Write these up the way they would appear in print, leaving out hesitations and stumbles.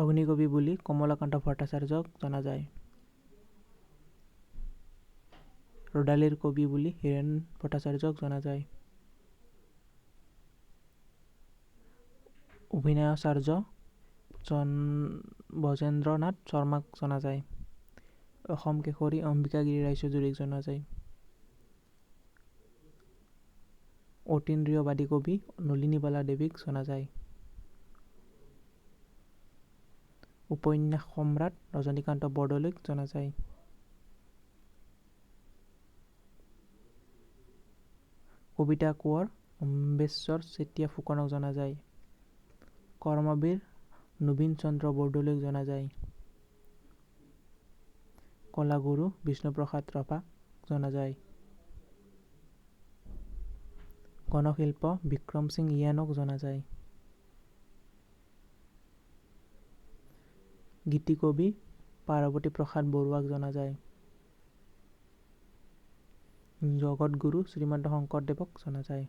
অগ্নিকবি বুলি কমলাকান্ত ভট্টাচাৰ্যক জনা যায়। ৰদালিৰ কবি বুলি হীৰেণ ভট্টাচাৰ্যক জনা যায়। অভিনয়াচাৰ্য ব্ৰজেন্দ্ৰ নাথ শৰ্মাক জনা যায়। অসম কেশৰী অম্বিকাগিৰি ৰায়চৌধুৰীক জনা যায়। অতীন্দ্ৰিয়বাদী কবি নলিনীবালা দেৱীক জনা যায়। উপন্যাস সম্ৰাট ৰজনীকান্ত বৰদলৈক জনা যায়। কবিতা কোঁৱৰ অম্বেশ্বৰ চেতিয়া ফুকনক জনা যায়। কৰ্মবীৰ নবীন চন্দ্ৰ বৰদলৈক জনা যায়। কলাগুৰু বিষ্ণুপ্ৰসাদ ৰাভাক জনা যায়। গণশিল্প বিক্ৰম সিং ইয়ানক জনা যায়। গীতিকবি পাৰ্বতী প্ৰসাদ বৰুৱাক জনা যায়। জগতগুৰু শ্ৰীমন্ত শংকৰদেৱক জনা যায়।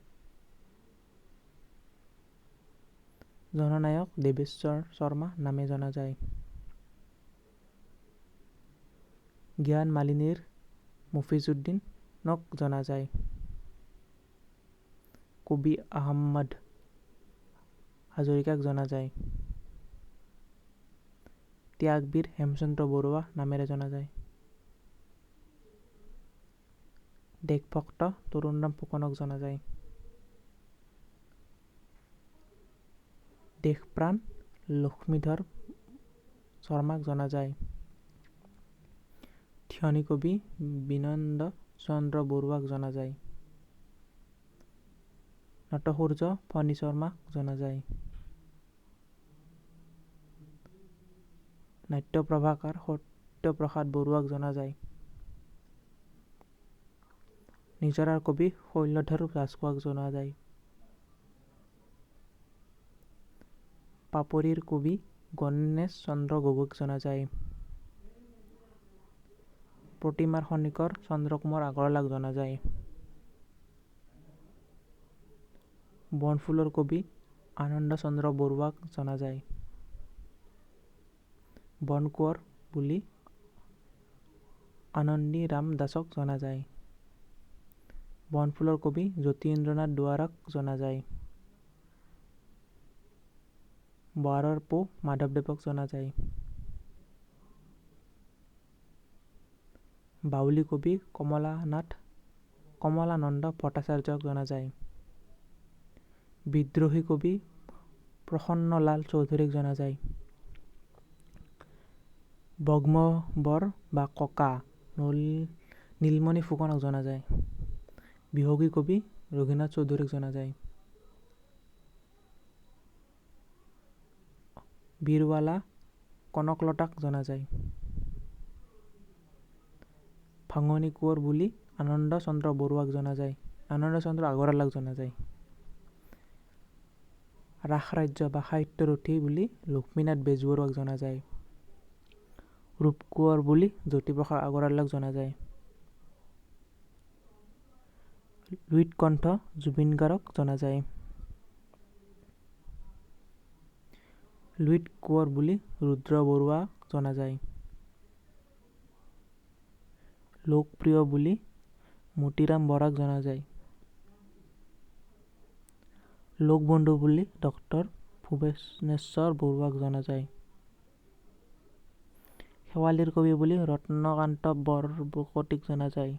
জননায়ক দেৱেশ্বৰ শৰ্মা নামে জনা যায়। জ্ঞান মালিনীৰ মফিজুদ্দিনক জনা যায়। কবি আহমদ হাজৰিকাক জনা যায়। ত্যাগবীৰ হেমচন্দ্ৰ বৰুৱা নামেৰে জনা যায়। দেশভক্ত তৰুণৰাম ফুকনক জনা যায়। দেশপ্ৰাণ লক্ষ্মীধৰ শৰ্মাক জনা যায়। থিয়নী কবি বিনন্দ চন্দ্ৰ বৰুৱাক জনা যায়। নটসূৰ্য ফণী শৰ্মাক জনা যায়। নাট্যপ্ৰভাকাৰ সত্যপ্ৰসাদ বৰুৱাক জনা যায়। নিজৰাৰ কবি শৈলধৰ ৰাজখোৱাক জনা যায়। পাপৰিৰ কবি গণেশ চন্দ্ৰ গগৈক জনা যায়। প্ৰতিমাৰ খনিকৰ চন্দ্ৰকুমাৰ আগৰৱালাক জনা যায়। বনফুলৰ কবি আনন্দ চন্দ্ৰ বৰুৱাক জনা যায়। বনকোঁৱৰ বুলি আনন্দী ৰাম দাসক জনা যায়। বনফুলৰ কবি যতীন্দ্ৰনাথ দুৱৰাক জনা যায়। বৰাৰ পো মাধৱদেৱক জনা যায়। বাউলী কবি কমলানন্দ ভট্টাচাৰ্যক জনা যায়। বিদ্ৰোহী কবি প্ৰসন্নলাল চৌধুৰীক জনা যায়। ব্ৰহ্মবৰ বা ককা নীলমণি ফুকনক জনা যায়। বিহগী কবি ৰঘুনাথ চৌধুৰীক জনা যায়। বীৰৱালা কনকলতাক জনা যায়। ভাঙনি কোঁৱৰ বুলি আনন্দ চন্দ্ৰ বৰুৱাক জনা যায়। আনন্দ চন্দ্ৰ আগৰৱালাক জনা যায়। ৰাসৰাজ্য বা সাহিত্যৰথী বুলি লক্ষ্মীনাথ বেজবৰুৱাক জনা যায়। ৰূপকোঁৱৰ বুলি জ্যোতিপ্ৰসাদ আগৰৱালাক জনা যায়। লুইতকণ্ঠ জুবিন গাৰ্গক জনা যায়। লুইত কোঁৱৰ বুলি ৰুদ্ৰ বৰুৱাক জনা যায়। লোকপ্ৰিয় বুলি মতিৰাম বৰাক জনা যায়। লোকবন্ধু বুলি ডক্টৰ ভুৱনেশ্বৰ বৰুৱাক জনা যায়। শেৱালিৰ কবি বুলি ৰত্নকান্ত বৰকটীক জনা যায়।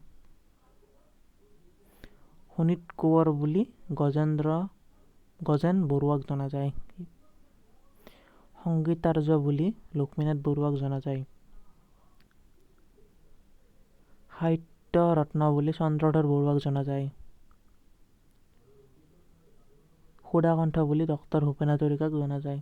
শোণিত কোঁৱৰ বুলি গজেন বৰুৱাক জনা যায়। সংগীতাৰ্য বুলি লক্ষ্মীনাথ বৰুৱাক জনা যায়। সাহিত্য ৰত্ন বুলি চন্দ্ৰধৰ বৰুৱাক জনা যায়। সুধাকণ্ঠ বুলি ডক্টৰ ভূপেন হাজৰিকাক জনা যায়।